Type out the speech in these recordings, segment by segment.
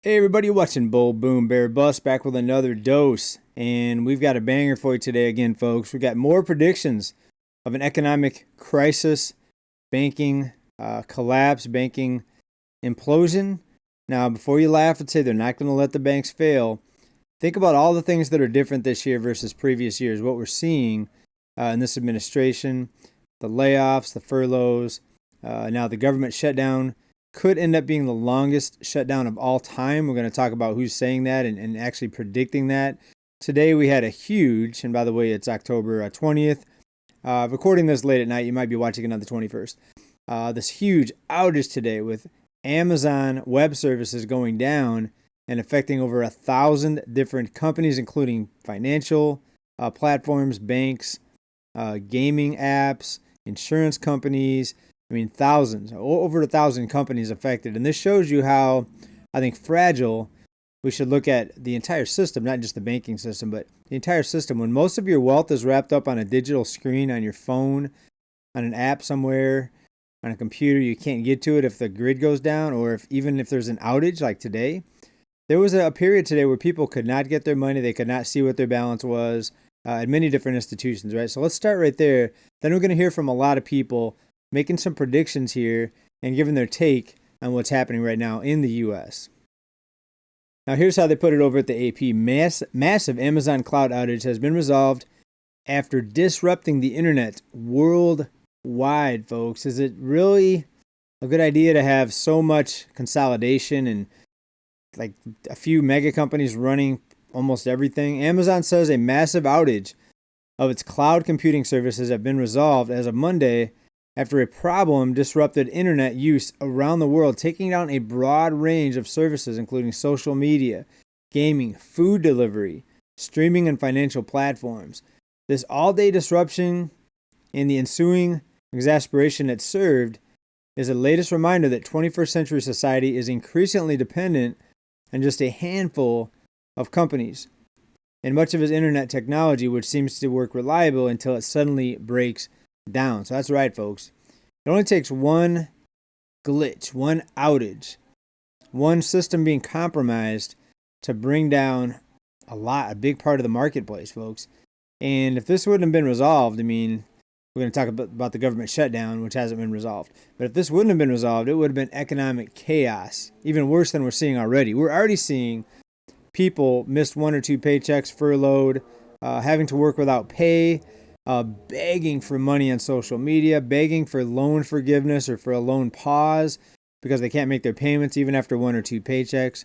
Hey everybody, watching Bull Boom Bear Bust back with another dose, and we've got a banger for you today again, folks. We've got more predictions of an economic crisis, banking collapse, banking implosion. Now, before you laugh and say they're not going to let the banks fail, think about all the things that are different this year versus previous years. What we're seeing in this administration, the layoffs, the furloughs, now the government shutdown could end up being the longest shutdown of all time. We're going to talk about who's saying that and actually predicting that. Today we had a huge, and by the way, it's October 20th. Recording this late at night, you might be watching it on the 21st. This huge outage today with Amazon Web Services going down and affecting over 1,000 different companies, including financial platforms, banks, gaming apps, insurance companies. I mean, thousands, over 1,000 companies affected. And this shows you how, I think, fragile we should look at the entire system, not just the banking system, but the entire system. When most of your wealth is wrapped up on a digital screen, on your phone, on an app somewhere, on a computer, you can't get to it if the grid goes down, or even if there's an outage like today. There was a period today where people could not get their money. They could not see what their balance was at many different institutions, right? So let's start right there. Then we're going to hear from a lot of people making some predictions here and giving their take on what's happening right now in the U.S. Now, here's how they put it over at the AP. Massive Amazon cloud outage has been resolved after disrupting the internet worldwide, folks. Is it really a good idea to have so much consolidation and like a few mega companies running almost everything? Amazon says a massive outage of its cloud computing services have been resolved as of Monday after a problem disrupted internet use around the world, taking down a broad range of services, including social media, gaming, food delivery, streaming, and financial platforms. This all-day disruption and the ensuing exasperation it served is the latest reminder that 21st century society is increasingly dependent on just a handful of companies and much of its internet technology, which seems to work reliable until it suddenly breaks down. So that's right, folks. It only takes one glitch, one outage, one system being compromised to bring down a big part of the marketplace, folks. And if this wouldn't have been resolved, I mean, we're going to talk about the government shutdown, which hasn't been resolved. But if this wouldn't have been resolved, it would have been economic chaos, even worse than we're seeing already. We're already seeing people miss one or two paychecks, furloughed, having to work without pay, begging for money on social media, begging for loan forgiveness or for a loan pause because they can't make their payments even after one or two paychecks.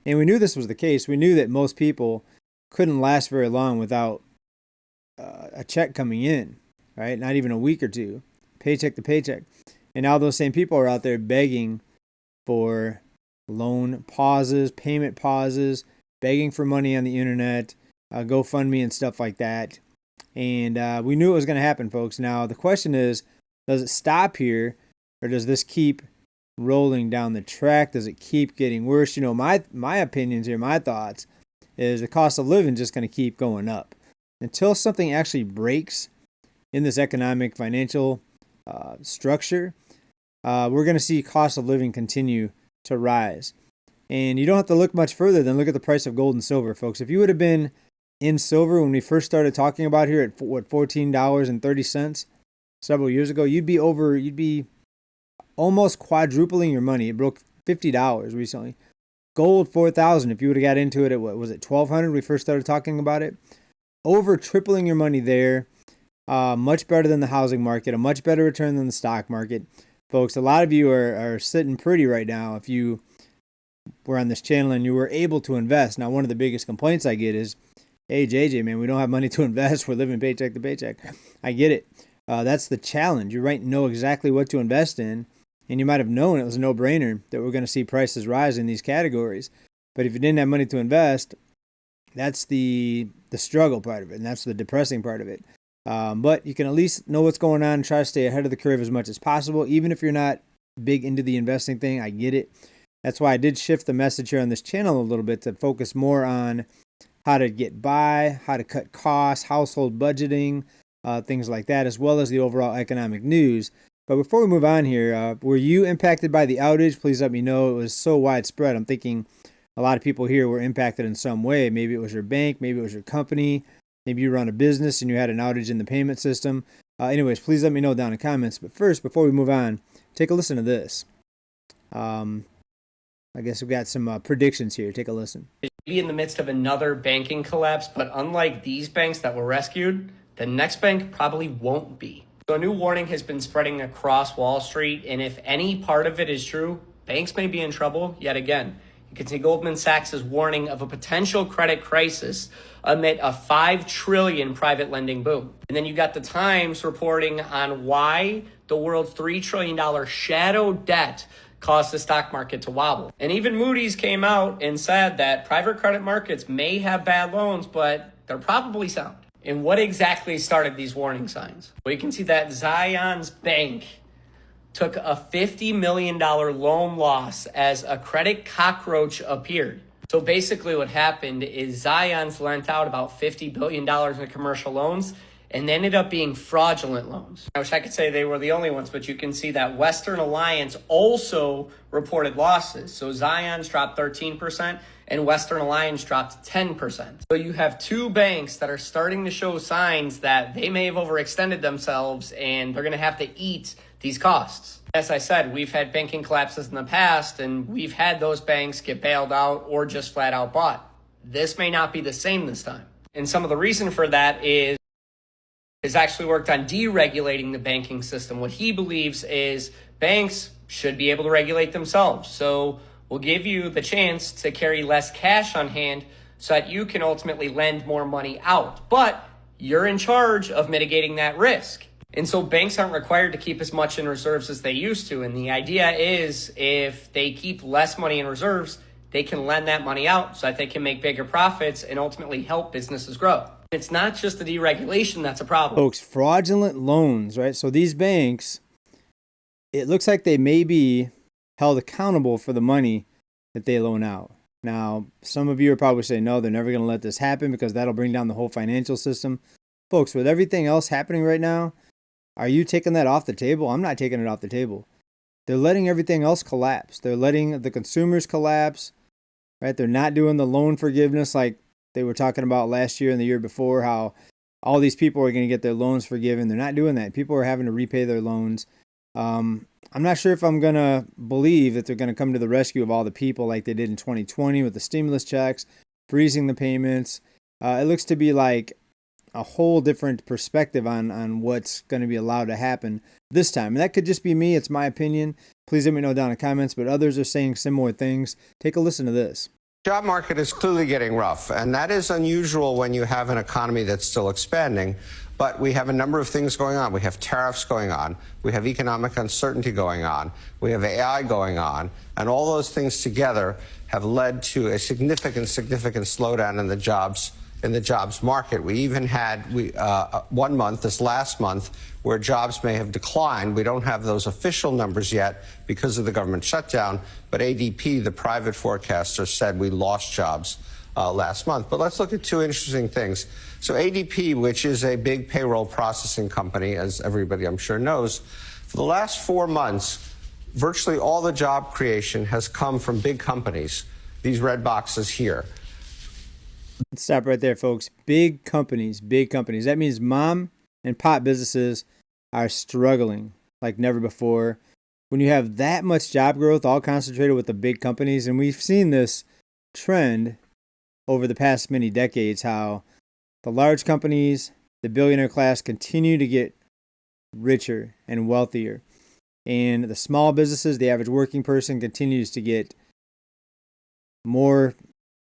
And we knew this was the case. We knew that most people couldn't last very long without a check coming in, right? Not even a week or two, paycheck to paycheck. And now those same people are out there begging for loan pauses, payment pauses, begging for money on the internet, GoFundMe and stuff like that. And we knew it was going to happen, folks. Now, the question is, does it stop here or does this keep rolling down the track? Does it keep getting worse? You know, my opinions here, my thoughts, is the cost of living just going to keep going up. Until something actually breaks in this economic, financial structure, we're going to see cost of living continue to rise. And you don't have to look much further than look at the price of gold and silver, folks. If you would have been in silver when we first started talking about here at $14.30 several years ago, you'd be almost quadrupling your money. It broke $50 recently. Gold $4,000. If you would have got into it at what was it, $1,200 when we first started talking about it, over tripling your money there. Much better than the housing market, a much better return than the stock market, folks. A lot of you are sitting pretty right now if you were on this channel and you were able to invest. Now, one of the biggest complaints I get is, hey, JJ, man, we don't have money to invest. We're living paycheck to paycheck. I get it. That's the challenge. You right know exactly what to invest in, and you might have known it was a no-brainer that we're going to see prices rise in these categories. But if you didn't have money to invest, that's the struggle part of it, and that's the depressing part of it. But you can at least know what's going on and try to stay ahead of the curve as much as possible, even if you're not big into the investing thing. I get it. That's why I did shift the message here on this channel a little bit to focus more on how to get by, how to cut costs, household budgeting, things like that, as well as the overall economic news. But before we move on here, were you impacted by the outage? Please let me know. It was so widespread. I'm thinking a lot of people here were impacted in some way. Maybe it was your bank, maybe it was your company, maybe you run a business and you had an outage in the payment system. Anyways, please let me know down in the comments. But first, before we move on, take a listen to this. I guess we've got some predictions here. Take a listen. Be in the midst of another banking collapse, but unlike these banks that were rescued, the next bank probably won't be. So a new warning has been spreading across Wall Street, and if any part of it is true, banks may be in trouble yet again. You can see Goldman Sachs' warning of a potential credit crisis amid a $5 trillion private lending boom. And then you got the Times reporting on why the world's $3 trillion shadow debt caused the stock market to wobble. And even Moody's came out and said that private credit markets may have bad loans, but they're probably sound. And what exactly started these warning signs? Well, you can see that Zion's Bank took a $50 million loan loss as a credit cockroach appeared. So basically what happened is Zion's lent out about $50 billion in commercial loans, and they ended up being fraudulent loans. I wish I could say they were the only ones, but you can see that Western Alliance also reported losses. So Zion's dropped 13% and Western Alliance dropped 10%. So you have two banks that are starting to show signs that they may have overextended themselves and they're going to have to eat these costs. As I said, we've had banking collapses in the past and we've had those banks get bailed out or just flat out bought. This may not be the same this time. And some of the reason for that is actually worked on deregulating the banking system. What he believes is banks should be able to regulate themselves. So we'll give you the chance to carry less cash on hand so that you can ultimately lend more money out. But you're in charge of mitigating that risk. And so banks aren't required to keep as much in reserves as they used to. And the idea is if they keep less money in reserves, they can lend that money out so that they can make bigger profits and ultimately help businesses grow. It's not just the deregulation that's a problem. Folks, fraudulent loans, right? So these banks, it looks like they may be held accountable for the money that they loan out. Now, some of you are probably saying, no, they're never going to let this happen because that'll bring down the whole financial system. Folks, with everything else happening right now, are you taking that off the table? I'm not taking it off the table. They're letting everything else collapse. They're letting the consumers collapse, right? They're not doing the loan forgiveness like they were talking about last year and the year before, how all these people are going to get their loans forgiven. They're not doing that. People are having to repay their loans. I'm not sure if I'm going to believe that they're going to come to the rescue of all the people like they did in 2020 with the stimulus checks, freezing the payments. It looks to be like a whole different perspective on what's going to be allowed to happen this time. And that could just be me. It's my opinion. Please let me know down in the comments, but others are saying similar things. Take a listen to this. Job market is clearly getting rough, and that is unusual when you have an economy that's still expanding. But we have a number of things going on. We have tariffs going on. We have economic uncertainty going on. We have AI going on. And all those things together have led to a significant slowdown in the jobs market. We even had 1 month, this last month, where jobs may have declined. We don't have those official numbers yet because of the government shutdown, but ADP, the private forecaster, said we lost jobs last month. But let's look at two interesting things. So ADP, which is a big payroll processing company, as everybody I'm sure knows, for the last 4 months, virtually all the job creation has come from big companies, these red boxes here. Let's stop right there, folks. Big companies, big companies. That means mom and pop businesses are struggling like never before. When you have that much job growth all concentrated with the big companies, and we've seen this trend over the past many decades, how the large companies, the billionaire class continue to get richer and wealthier. And the small businesses, the average working person continues to get more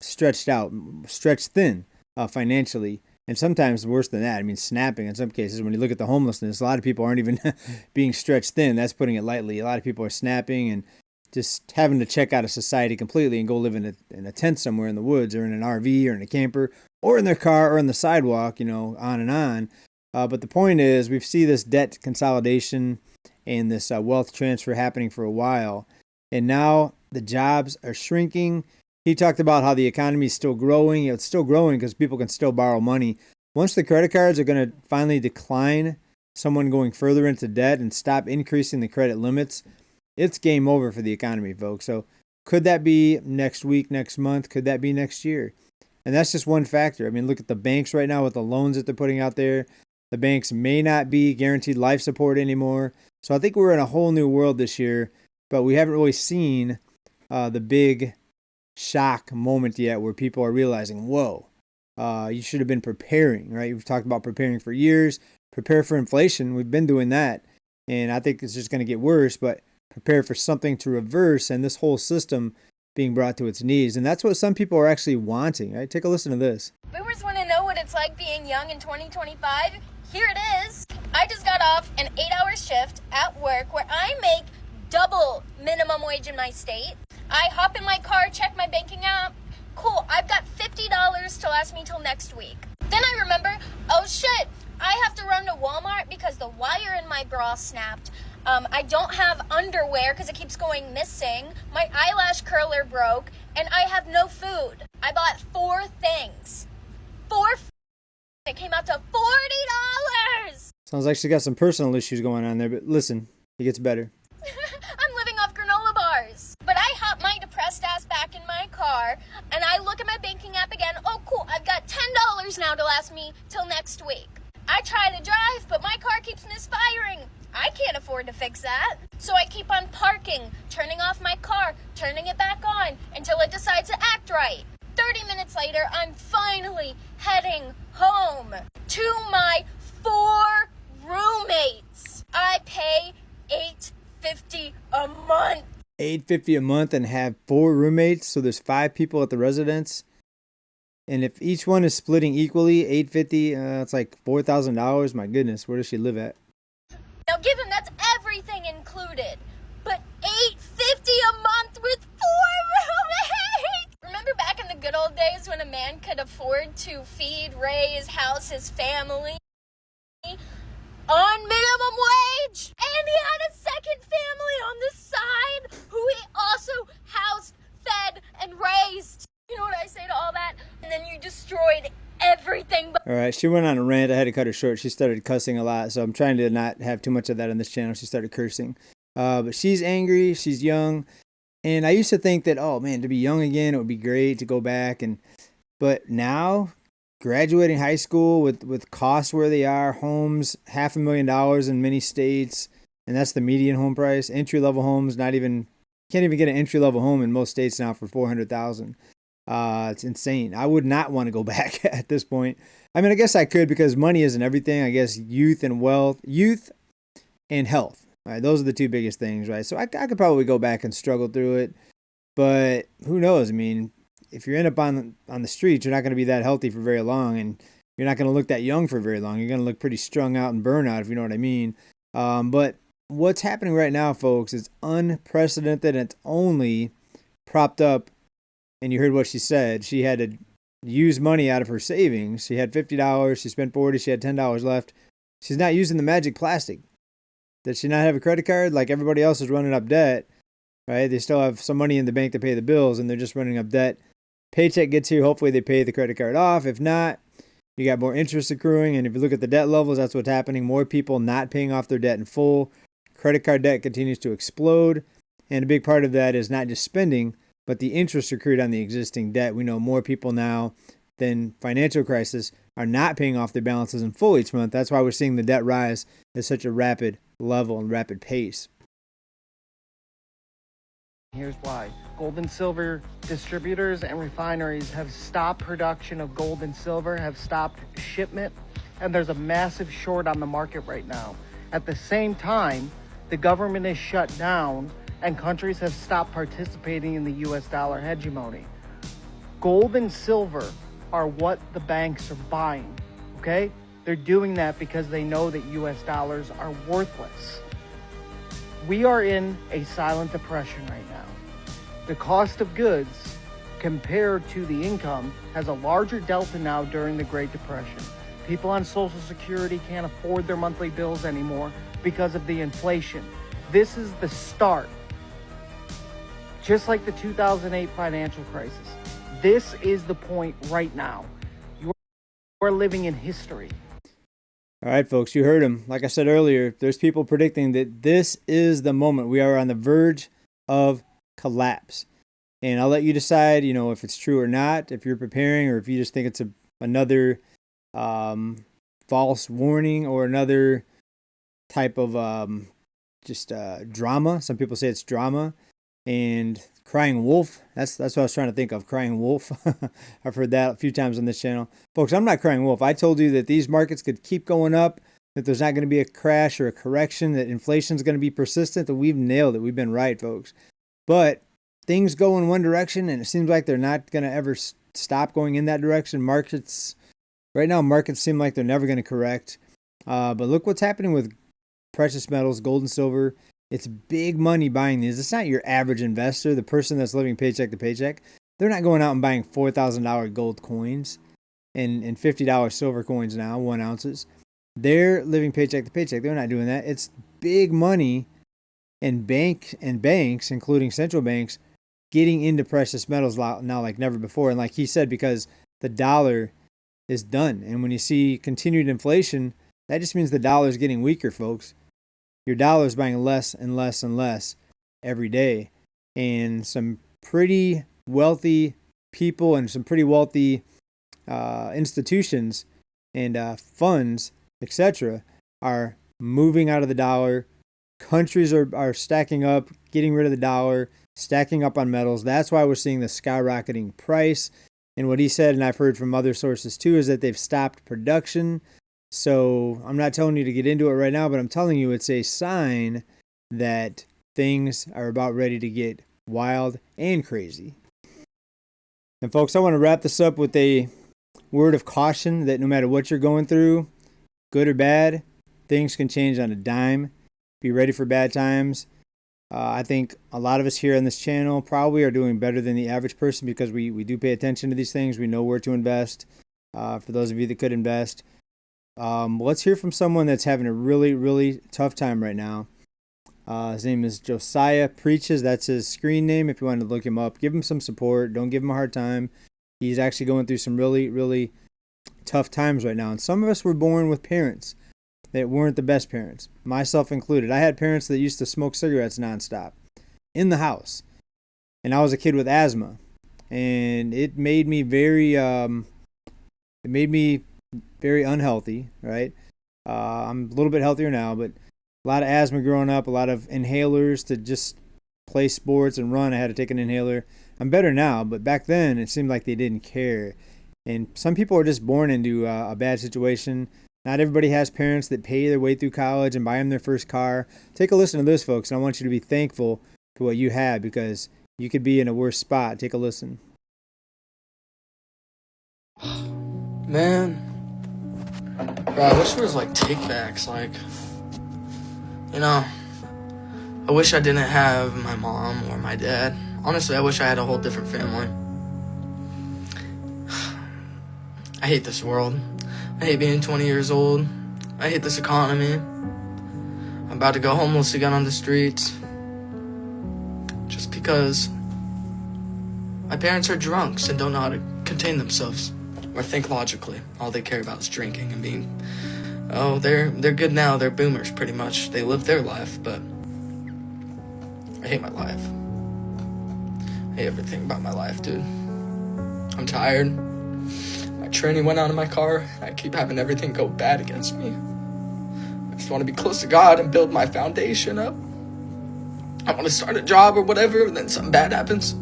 stretched out, stretched thin financially, and sometimes worse than that. I mean, snapping in some cases. When you look at the homelessness, a lot of people aren't even being stretched thin. That's putting it lightly. A lot of people are snapping and just having to check out of society completely and go live in a tent somewhere in the woods or in an RV or in a camper or in their car or on the sidewalk, on and on. But the point is, we see this debt consolidation and this wealth transfer happening for a while, and now the jobs are shrinking. He talked about how the economy is still growing. It's still growing because people can still borrow money. Once the credit cards are going to finally decline, someone going further into debt and stop increasing the credit limits, it's game over for the economy, folks. So Could that be next week, next month? Could that be next year? And that's just one factor. I mean, look at the banks right now with the loans that they're putting out there. The banks may not be guaranteed life support anymore. So I think we're in a whole new world this year, but we haven't really seen the big shock moment yet where people are realizing, whoa, you should have been preparing, right? We've talked about preparing for years. Prepare for inflation. We've been doing that. And I think it's just going to get worse, but prepare for something to reverse and this whole system being brought to its knees. And that's what some people are actually wanting, right? Take a listen to this. Boomers want to know what it's like being young in 2025. Here it is. I just got off an 8-hour shift at work where I make double minimum wage in my state. I hop in my car, check my banking app. Cool, I've got $50 to last me till next week. Then I remember, oh shit, I have to run to Walmart because the wire in my bra snapped. I don't have underwear because it keeps going missing. My eyelash curler broke, and I have no food. I bought 4 things. It came out to $40. Sounds like she got some personal issues going on there, but listen, it gets better. I'm living off granola bars. But I hop my depressed ass back in my car, and I look at my banking app again. Oh, cool, I've got $10 now to last me till next week. I try to drive, but my car keeps misfiring. I can't afford to fix that. So I keep on parking, turning off my car, turning it back on until it decides to act right. 30 minutes later, I'm finally heading home to my 4 roommates. I pay $8.50 a month. $8.50 a month and have 4 roommates, so there's 5 people at the residence. And if each one is splitting equally, $8.50, it's like $4,000. My goodness, where does she live at? Now give him that's everything included. But $8.50 a month with 4 roommates! Remember back in the good old days when a man could afford to feed, raise, house his family on minimum wage? And he had a second family on the side who he also housed, fed, and raised. You know what I say to all that? And then you destroyed everything. All right, she went on a rant. I had to cut her short. She started cussing a lot, so I'm trying to not have too much of that on this channel. She started cursing. But she's angry. She's young. And I used to think that, oh, man, to be young again, it would be great to go back. But now, graduating high school with costs where they are, homes, $500,000 in many states, and that's the median home price. Entry-level homes, can't even get an entry-level home in most states now for $400,000. It's insane. I would not want to go back at this point. I mean, I guess I could because money isn't everything. I guess youth and health. Right? Those are the 2 biggest things, right? So I could probably go back and struggle through it, but who knows? I mean, if you end up on the streets, you're not going to be that healthy for very long, and you're not going to look that young for very long. You're going to look pretty strung out and burnt out, if you know what I mean. But what's happening right now, folks, is unprecedented, and it's only propped up. And you heard what she said. She had to use money out of her savings. She had $50. She spent $40. She had $10 left. She's not using the magic plastic. Does she not have a credit card? Like everybody else is running up debt, right? They still have some money in the bank to pay the bills, and they're just running up debt. Paycheck gets here. Hopefully they pay the credit card off. If not, you got more interest accruing. And if you look at the debt levels, that's what's happening. More people not paying off their debt in full. Credit card debt continues to explode. And a big part of that is not just spending, but the interest accrued on the existing debt. We know more people now than financial crisis are not paying off their balances in full each month. That's why we're seeing the debt rise at such a rapid level and rapid pace. Here's why. Gold and silver distributors and refineries have stopped production of gold and silver, have stopped shipment, and there's a massive short on the market right now. At the same time, the government is shut down and countries have stopped participating in the US dollar hegemony. Gold and silver are what the banks are buying, okay? They're doing that because they know that US dollars are worthless. We are in a silent depression right now. The cost of goods compared to the income has a larger delta now during the Great Depression. People on Social Security can't afford their monthly bills anymore because of the inflation. This is the start. Just like the 2008 financial crisis. This is the point right now. You are living in history. All right, folks, you heard him. Like I said earlier, there's people predicting that this is the moment. We are on the verge of collapse. And I'll let you decide, if it's true or not, if you're preparing, or if you just think it's another false warning or another type of drama. Some people say it's drama. And crying wolf, that's what I was trying to think of, crying wolf. I've heard that a few times on this channel. Folks, I'm not crying wolf. I told you that these markets could keep going up, that there's not going to be a crash or a correction, that inflation is going to be persistent, that we've nailed it. We've been right, folks. But things go in one direction, and it seems like they're not going to ever stop going in that direction. Right now, markets seem like they're never going to correct. But look what's happening with precious metals, gold and silver. It's big money buying these. It's not your average investor, the person that's living paycheck to paycheck. They're not going out and buying $4,000 gold coins and $50 silver coins now, 1 ounces. They're living paycheck to paycheck. They're not doing that. It's big money and banks, including central banks, getting into precious metals now like never before. And like he said, because the dollar is done. And when you see continued inflation, that just means the dollar is getting weaker, folks. Your dollar is buying less and less and less every day. And some pretty wealthy people and some pretty wealthy institutions and funds, etc., are moving out of the dollar. Countries are stacking up, getting rid of the dollar, stacking up on metals. That's why we're seeing the skyrocketing price. And what he said, and I've heard from other sources too, is that they've stopped production. So I'm not telling you to get into it right now, but I'm telling you it's a sign that things are about ready to get wild and crazy. And folks, I want to wrap this up with a word of caution that no matter what you're going through, good or bad, things can change on a dime. Be ready for bad times. I think a lot of us here on this channel probably are doing better than the average person because we do pay attention to these things. We know where to invest. For those of you that could invest. Let's hear from someone that's having a really, really tough time right now. His name is Josiah Preaches. That's his screen name. If you want to look him up, give him some support. Don't give him a hard time. He's actually going through some really, really tough times right now. And some of us were born with parents that weren't the best parents, myself included. I had parents that used to smoke cigarettes nonstop in the house. And I was a kid with asthma. And it made me very unhealthy, right? I'm a little bit healthier now, but a lot of asthma growing up, a lot of inhalers to just play sports and run. I had to take an inhaler. I'm better now, but back then it seemed like they didn't care. And some people are just born into a bad situation. Not everybody has parents that pay their way through college and buy them their first car. Take a listen to this, folks, and I want you to be thankful for what you have because you could be in a worse spot. Take a listen. Man, bro, I wish there was take-backs, I wish I didn't have my mom or my dad. Honestly, I wish I had a whole different family. I hate this world. I hate being 20 years old. I hate this economy. I'm about to go homeless again on the streets. Just because my parents are drunks and don't know how to contain themselves or think logically. All they care about is drinking and being, they're good now. They're boomers pretty much. They live their life, but I hate my life. I hate everything about my life, dude. I'm tired. My tranny went out of my car. I keep having everything go bad against me. I just want to be close to God and build my foundation up. I want to start a job or whatever, and then something bad happens.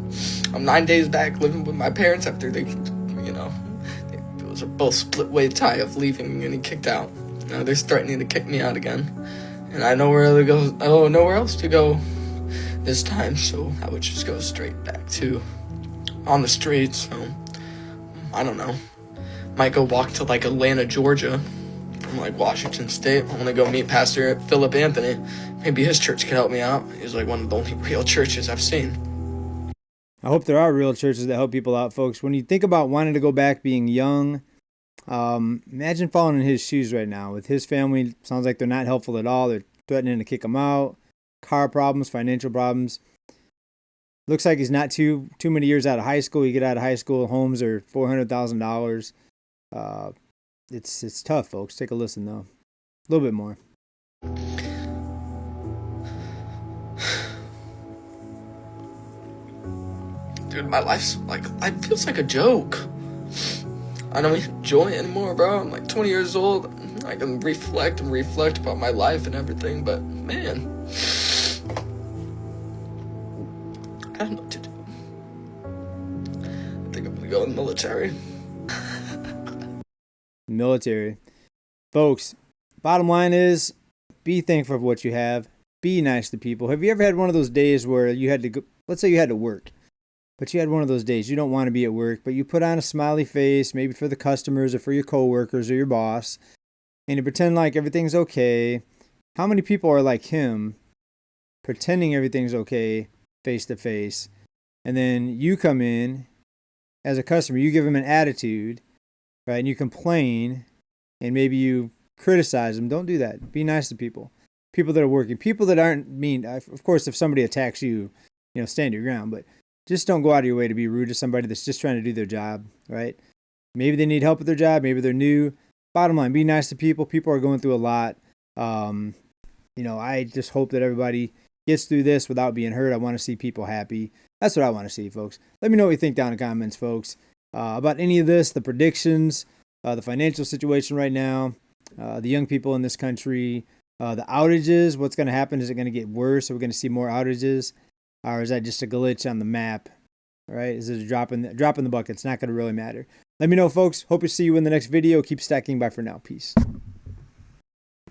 I'm 9 days back living with my parents after they it was a both split way tie of leaving and getting kicked out. Now they're threatening to kick me out again. And I know nowhere else to go this time, so I would just go straight back to on the streets. So I don't know. Might go walk to Atlanta, Georgia from Washington State. I want to go meet Pastor Philip Anthony. Maybe his church could help me out. He's one of the only real churches I've seen. I hope there are real churches that help people out, folks. When you think about wanting to go back being young, imagine falling in his shoes right now. With his family, sounds like they're not helpful at all. They're threatening to kick him out. Car problems, financial problems. Looks like he's not too many years out of high school. You get out of high school, homes are $400,000. It's tough, folks. Take a listen, though. A little bit more. Dude, my life's like, life feels like a joke. I don't enjoy it anymore, bro. I'm like 20 years old. I can reflect about my life and everything, but man, I don't know what to do. I think I'm gonna go in the military. Military. Folks, bottom line is, be thankful for what you have. Be nice to people. Have you ever had one of those days where you had to go, let's say you had to work, but you had one of those days you don't want to be at work, but you put on a smiley face, maybe for the customers or for your coworkers or your boss, and you pretend like everything's okay. How many people are like him, pretending everything's okay face to face, and then you come in as a customer, you give them an attitude, right, and you complain, and maybe you criticize them. Don't do that. Be nice to people. People that are working. People that aren't mean. Of course, if somebody attacks you, stand your ground, but just don't go out of your way to be rude to somebody that's just trying to do their job, right? Maybe they need help with their job. Maybe they're new. Bottom line, be nice to people. People are going through a lot. I just hope that everybody gets through this without being hurt. I want to see people happy. That's what I want to see, folks. Let me know what you think down in the comments, folks, about any of this, the predictions, the financial situation right now, the young people in this country, the outages. What's going to happen? Is it going to get worse? Are we going to see more outages? Or is that just a glitch on the map? All right? Is it a drop in the bucket? It's not going to really matter. Let me know, folks. Hope to see you in the next video. Keep stacking. Bye for now. Peace.